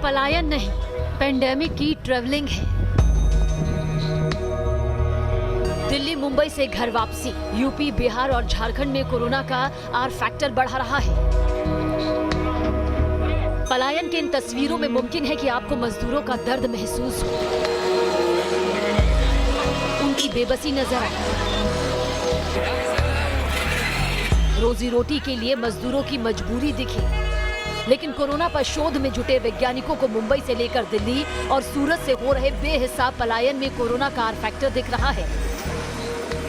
पलायन नहीं, पेंडेमिक की ट्रेवलिंग है। दिल्ली मुंबई से घर वापसी, यूपी बिहार और झारखंड में कोरोना का आर फैक्टर बढ़ा रहा है। पलायन के इन तस्वीरों में मुमकिन है कि आपको मजदूरों का दर्द महसूस हो, उनकी बेबसी नजर आए। रोजी रोटी के लिए मजदूरों की मजबूरी दिखी, लेकिन कोरोना पर शोध में जुटे वैज्ञानिकों को मुंबई से लेकर दिल्ली और सूरत से हो रहे बेहिसाब पलायन में कोरोना का आर फैक्टर दिख रहा है,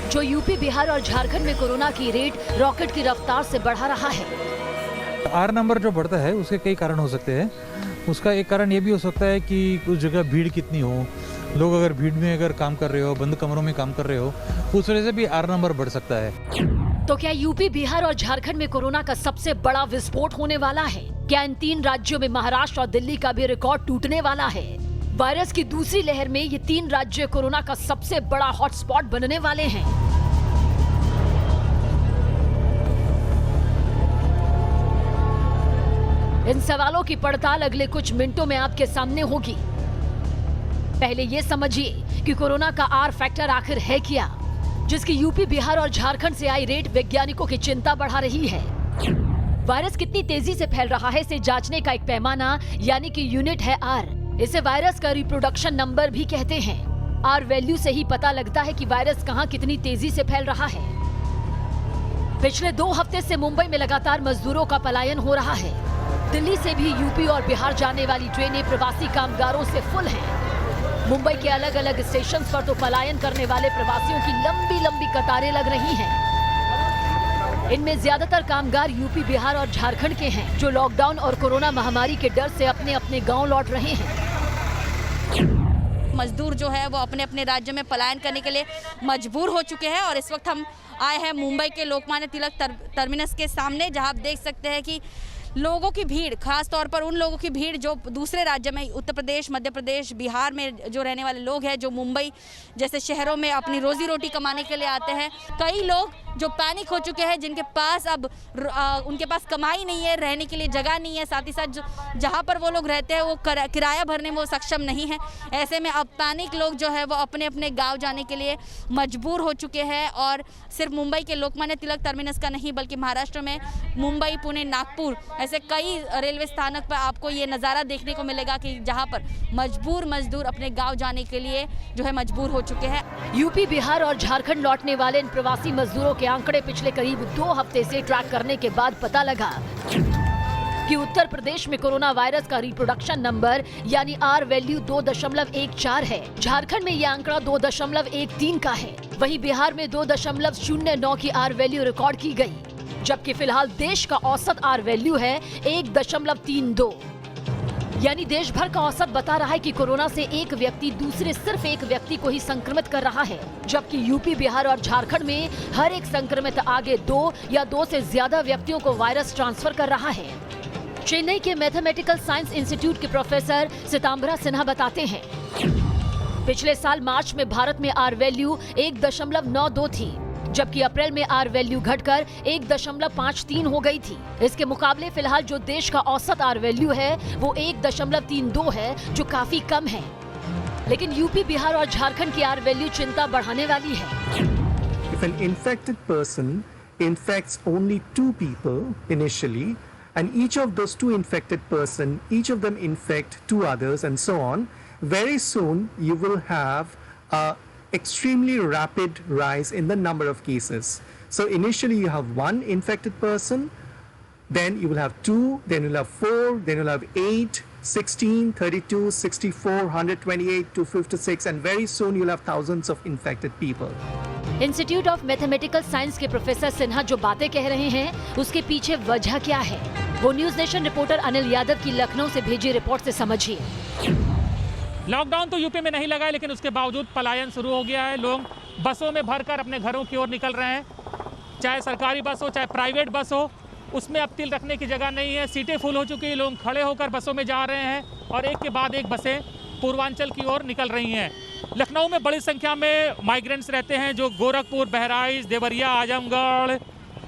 जो यूपी बिहार और झारखंड में कोरोना की रेट रॉकेट की रफ्तार से बढ़ा रहा है। आर नंबर जो बढ़ता है उसके कई कारण हो सकते हैं। उसका एक कारण ये भी हो सकता है कि उस जगह भीड़ कितनी हो, लोग अगर भीड़ में अगर काम कर रहे हो, बंद कमरों में काम कर रहे हो, उस वजह से भी आर नंबर बढ़ सकता है। तो क्या यूपी बिहार और झारखंड में कोरोना का सबसे बड़ा विस्फोट होने वाला है? क्या इन 3 राज्यों में महाराष्ट्र और दिल्ली का भी रिकॉर्ड टूटने वाला है? वायरस की दूसरी लहर में ये 3 राज्य कोरोना का सबसे बड़ा हॉटस्पॉट बनने वाले हैं। इन सवालों की पड़ताल अगले कुछ मिनटों में आपके सामने होगी। पहले ये समझिए कि कोरोना का आर फैक्टर आखिर है क्या, जिसकी यूपी बिहार और झारखंड से आई रेट वैज्ञानिकों की चिंता बढ़ा रही है। वायरस कितनी तेजी से फैल रहा है इसे जांचने का एक पैमाना यानी कि यूनिट है आर। इसे वायरस का रिप्रोडक्शन नंबर भी कहते हैं। आर वैल्यू से ही पता लगता है कि वायरस कहां कितनी तेजी से फैल रहा है। पिछले 2 हफ्ते से मुंबई में लगातार मजदूरों का पलायन हो रहा है। दिल्ली से भी यूपी और बिहार जाने वाली ट्रेनें प्रवासी कामगारों से फुल हैं। मुंबई के अलग अलग स्टेशन पर तो पलायन करने वाले प्रवासियों की लंबी लंबी कतारें लग रही हैं। इनमें ज्यादातर कामगार यूपी बिहार और झारखंड के हैं, जो लॉकडाउन और कोरोना महामारी के डर से अपने अपने गांव लौट रहे हैं। मजदूर जो है वो अपने अपने राज्य में पलायन करने के लिए मजबूर हो चुके हैं और इस वक्त हम आए हैं मुंबई के लोकमान्य तिलक टर्मिनस के सामने, जहां आप देख सकते हैं कि लोगों की भीड़, खास तौर पर उन लोगों की भीड़ जो दूसरे राज्य में, उत्तर प्रदेश, मध्य प्रदेश, बिहार में जो रहने वाले लोग हैं, जो मुंबई जैसे शहरों में अपनी रोजी रोटी कमाने के लिए आते हैं। कई लोग जो पैनिक हो चुके हैं, जिनके पास अब उनके पास कमाई नहीं है, रहने के लिए जगह नहीं है, साथ ही साथ जहाँ पर वो लोग रहते हैं वो किराया भरने में वो सक्षम नहीं है। ऐसे में अब पैनिक लोग जो है वो अपने अपने गाँव जाने के लिए मजबूर हो चुके हैं। और सिर्फ मुंबई के लोकमान्य तिलक टर्मिनस का नहीं, बल्कि महाराष्ट्र में मुंबई, पुणे, नागपुर ऐसे कई रेलवे स्थानक पर आपको ये नज़ारा देखने को मिलेगा कि जहाँ पर मजदूर अपने गांव जाने के लिए जो है मजबूर हो चुके हैं। यूपी बिहार और झारखंड लौटने वाले इन प्रवासी मजदूरों के आंकड़े पिछले करीब 2 हफ्ते से ट्रैक करने के बाद पता लगा कि उत्तर प्रदेश में कोरोना वायरस का रिप्रोडक्शन नंबर यानी आर वैल्यू 2.14 है। झारखंड में यह आंकड़ा 2.13 का है। वहीं बिहार में 2.09 की आर वैल्यू रिकॉर्ड की गई, जबकि फिलहाल देश का औसत आर वैल्यू है 1.32। यानी देश भर का औसत बता रहा है कि कोरोना से एक व्यक्ति दूसरे सिर्फ एक व्यक्ति को ही संक्रमित कर रहा है, जबकि यूपी बिहार और झारखंड में हर एक संक्रमित आगे 2 या 2 से ज्यादा व्यक्तियों को वायरस ट्रांसफर कर रहा है। चेन्नई के मैथमेटिकल साइंस इंस्टीट्यूट के प्रोफेसर सितांबरा सिन्हा बताते हैं, पिछले साल मार्च में भारत में आर वैल्यू 1.92 थी, जबकि अप्रैल में आर वैल्यू घटकर 1.53 हो गई थी। इसके मुकाबले फिलहाल जो देश का औसत आर वैल्यू है वो 1.32 है, जो काफी कम है। लेकिन यूपी बिहार और झारखंड की आर वैल्यू चिंता बढ़ाने वाली है। If an infected person infects only 2 people initially, and each of those 2 infected person, each of them infect 2 others and so on, very soon you will have a extremely rapid rise in the number of cases. So initially you have 1 infected person, then you will have 2, then you'll have 4, then you'll have 8, 16, 32, 64, 128, 256, and very soon you'll have thousands of infected people. Institute of mathematical science के professor Sinha जो बातें कह रहे हैं उसके पीछे वजह क्या है, वो news nation reporter Anil Yadav की लखनऊ से भेजी रिपोर्ट से समझिए। लॉकडाउन तो यूपी में नहीं लगा है, लेकिन उसके बावजूद पलायन शुरू हो गया है। लोग बसों में भरकर अपने घरों की ओर निकल रहे हैं, चाहे सरकारी बस हो चाहे प्राइवेट बस हो, उसमें अब तिल रखने की जगह नहीं है। सीटें फुल हो चुकी है, लोग खड़े होकर बसों में जा रहे हैं और एक के बाद एक बसें पूर्वांचल की ओर निकल रही हैं। लखनऊ में बड़ी संख्या में माइग्रेंट्स रहते हैं जो गोरखपुर, बहराइच, देवरिया, आजमगढ़,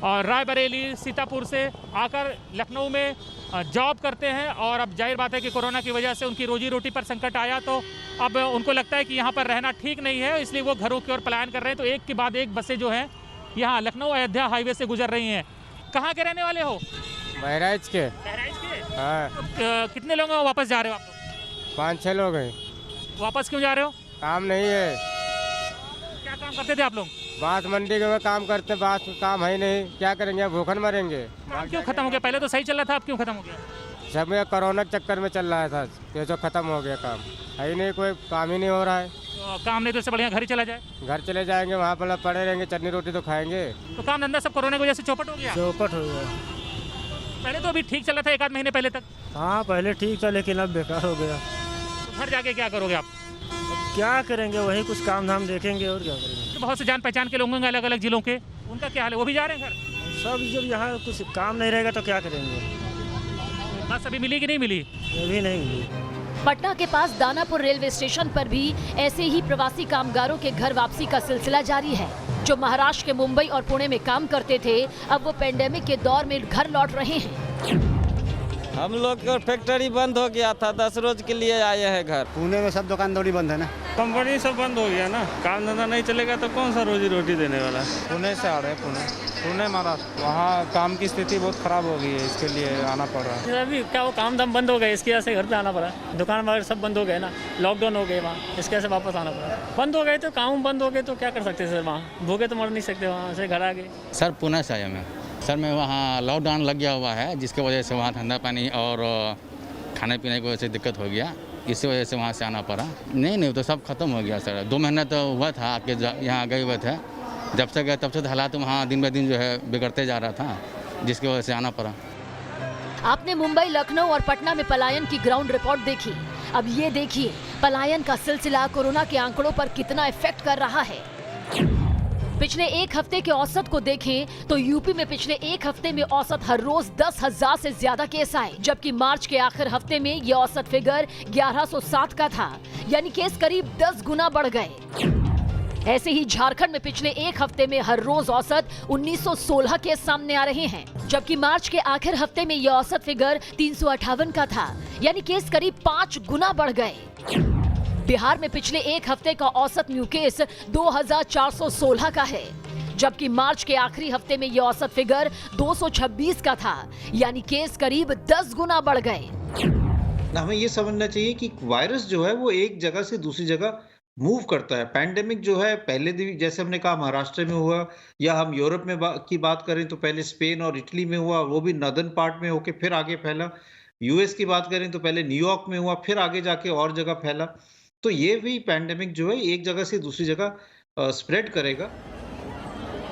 और रायबरेली, सीतापुर से आकर लखनऊ में जॉब करते हैं और अब जाहिर बात है कि कोरोना की वजह से उनकी रोजी रोटी पर संकट आया, तो अब उनको लगता है कि यहाँ पर रहना ठीक नहीं है, इसलिए वो घरों की ओर पलायन कर रहे हैं। तो एक के बाद एक बसें जो हैं यहाँ लखनऊ अयोध्या हाईवे से गुजर रही हैं। कहाँ के रहने वाले हो? बहराइच के। बहराइच के? हाँ। कितने लोग वापस जा रहे हो आप लोग? 5-6 लोग हैं। वापस क्यों जा रहे हो? काम नहीं है। क्या काम करते थे आप लोग? बांस मंडी में काम करते, बांस काम है नहीं, क्या करेंगे, भूखन मरेंगे। काम क्यों खत्म हो गया? पहले तो सही चल रहा था, अब क्यों खत्म हो गया? सब ये कोरोना के चक्कर में चल रहा था, ये जो खत्म हो गया काम, है ही नहीं, कोई काम ही नहीं हो रहा है। तो काम नहीं तो इससे बढ़िया घर ही चला जाए। घर चले जाएंगे, वहाँ पर पड़े रहेंगे, चटनी रोटी तो खाएंगे। तो काम धंधा सब कोरोना की वजह से चौपट हो गया? चौपट हो गया। पहले तो अभी ठीक चल रहा था, 1 आध महीने पहले तक। हाँ पहले ठीक था, लेकिन अब बेकार हो गया। तो घर जाके क्या करोगे आप? क्या करेंगे, वही कुछ काम धाम देखेंगे और क्या करेंगे। तो बहुत से जान पहचान के लोग होंगे अलग अलग जिलों के, उनका क्या हाल है? वो भी जा रहे हैं घर? सब जब यहाँ कुछ काम नहीं रहेगा तो क्या करेंगे। बस अभी मिली कि नहीं मिली? ये भी नहीं मिली। पटना के पास दानापुर रेलवे स्टेशन पर भी ऐसे ही प्रवासी कामगारों के घर वापसी का सिलसिला जारी है। जो महाराष्ट्र के मुंबई और पुणे में काम करते थे, अब वो पेंडेमिक के दौर में घर लौट रहे हैं। हम लोग का फैक्ट्री बंद हो गया था, 10 रोज के लिए आए हैं घर। पुणे में सब दुकानदारी बंद है ना, कंपनी सब बंद हो गया ना, काम धंधा नहीं चलेगा तो कौन सा रोजी रोटी देने वाला है। पुणे से आ रहे हैं, पुणे महाराष्ट्र। वहाँ काम की स्थिति बहुत खराब हो गई है, इसके लिए आना पड़ रहा है। अभी क्या वो काम धाम बंद हो गए, इसकी वजह से घर पे आना पड़ा। दुकान वगैरह सब बंद हो गए ना, लॉकडाउन हो गए वहाँ, इसकी वजह से वापस आना पड़ा। बंद हो गए तो काम बंद हो गए तो क्या कर सकते सर, वहाँ भूखे तो मर नहीं सकते, वहाँ से घर आ गए। सर पुणे से आया मैं सर, मैं वहाँ लॉकडाउन लग गया हुआ है, जिसकी वजह से वहाँ धंधा पानी और खाने पीने की वजह से दिक्कत हो गया, इसी वजह से वहाँ से आना पड़ा। नहीं तो सब खत्म हो गया सर। 2 महीना तो हुआ था आके यहाँ गए हुए थे, जब से गए तब से हालात वहाँ दिन ब दिन जो है बिगड़ते जा रहा था, जिसकी वजह से आना पड़ा। आपने मुंबई, लखनऊ और पटना में पलायन की ग्राउंड रिपोर्ट देखी। अब ये देखिए पलायन का सिलसिला कोरोना के आंकड़ों पर कितना इफेक्ट कर रहा है। पिछले 1 हफ्ते के औसत को देखें तो यूपी में पिछले 1 हफ्ते में औसत हर रोज 10,000 से ज्यादा केस आए, जबकि मार्च के आखिर हफ्ते में ये औसत फिगर 1107 का था, यानी केस करीब 10 गुना बढ़ गए। ऐसे ही झारखंड में पिछले 1 हफ्ते में हर रोज औसत 1916 केस सामने आ रहे हैं, जबकि मार्च के आखिर हफ्ते में यह औसत फिगर 358 का था, यानी केस करीब 5 गुना बढ़ गए। बिहार में पिछले 1 हफ्ते का औसत न्यू केस 2416 का है, जबकि मार्च के आखिरी हफ्ते में यह औसत फिगर 226 का था, यानी केस करीब 10 गुना बढ़ गए। हमें ये समझना चाहिए कि वायरस जो है वो एक जगह से दूसरी जगह मूव करता है। पैंडेमिक जो है पहले दिन जैसे हमने कहा महाराष्ट्र में हुआ, या हम यूरोप में की बात करें तो पहले स्पेन और इटली में हुआ, वो भी नॉर्दर्न पार्ट में होके फिर आगे फैला। यूएस की बात करें तो पहले न्यूयॉर्क में हुआ, फिर आगे जाके और जगह फैला। तो ये भी पैंडेमिक जो है एक जगह से दूसरी जगह स्प्रेड करेगा।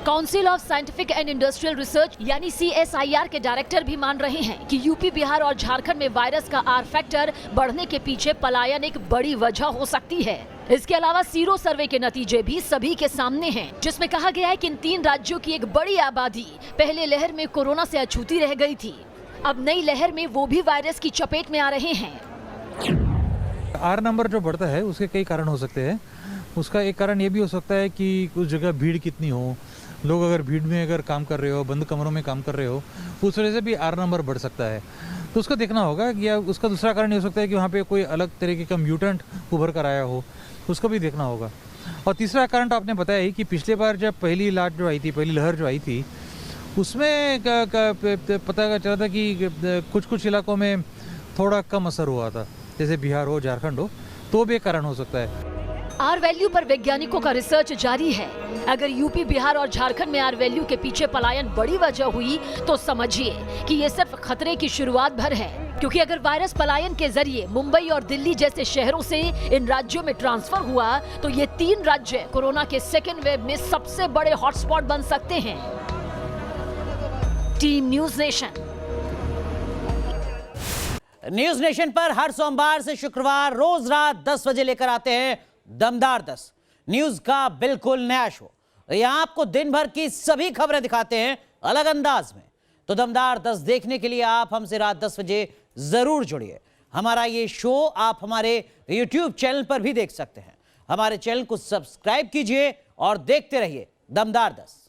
Council of scientific and industrial research यानी CSIR के डायरेक्टर भी मान रहे हैं कि यूपी, बिहार और झारखंड में वायरस का R फैक्टर बढ़ने के पीछे पलायन एक बड़ी वजह हो सकती है। इसके अलावा सीरो सर्वे के नतीजे भी सभी के सामने हैं, जिसमें कहा गया है कि इन 3 राज्यों की एक बड़ी आबादी पहले लहर में कोरोना से अछूती रह गई थी, अब नई लहर में वो भी वायरस की चपेट में आ रहे हैं। R नंबर जो बढ़ता है उसके कई कारण हो सकते हैं। उसका एक कारण ये भी हो सकता है कि कुछ जगह भीड़ कितनी हो, लोग अगर भीड़ में अगर काम कर रहे हो, बंद कमरों में काम कर रहे हो, उस वजह से भी R नंबर बढ़ सकता है। तो उसको देखना होगा। या उसका दूसरा कारण ये हो सकता है कि वहाँ पे कोई अलग तरीके का म्यूटेंट उभर कर आया हो, उसको भी देखना होगा। और तीसरा कारण तो आपने बताया ही कि पिछले बार जब पहली लहर जो आई थी उसमें पता चला था कि कुछ इलाकों में थोड़ा कम असर हुआ था, जैसे बिहार हो, झारखंड हो, तो भी एक कारण हो सकता है। R वैल्यू पर वैज्ञानिकों का रिसर्च जारी है। अगर यूपी, बिहार और झारखंड में R वैल्यू के पीछे पलायन बड़ी वजह हुई तो समझिए कि ये सिर्फ खतरे की शुरुआत भर है, क्योंकि अगर वायरस पलायन के जरिए मुंबई और दिल्ली जैसे शहरों से इन राज्यों में ट्रांसफर हुआ तो ये 3 राज्य कोरोना के सेकेंड वेव में सबसे बड़े हॉटस्पॉट बन सकते हैं। Team news nation. News nation पर हर सोमवार से शुक्रवार रोज रात 10 बजे लेकर आते हैं दमदार 10 न्यूज का बिल्कुल नया शो। यहां आपको दिन भर की सभी खबरें दिखाते हैं अलग अंदाज में। तो दमदार 10 देखने के लिए आप हमसे रात 10 बजे जरूर जुड़िए। हमारा ये शो आप हमारे YouTube चैनल पर भी देख सकते हैं। हमारे चैनल को सब्सक्राइब कीजिए और देखते रहिए दमदार 10।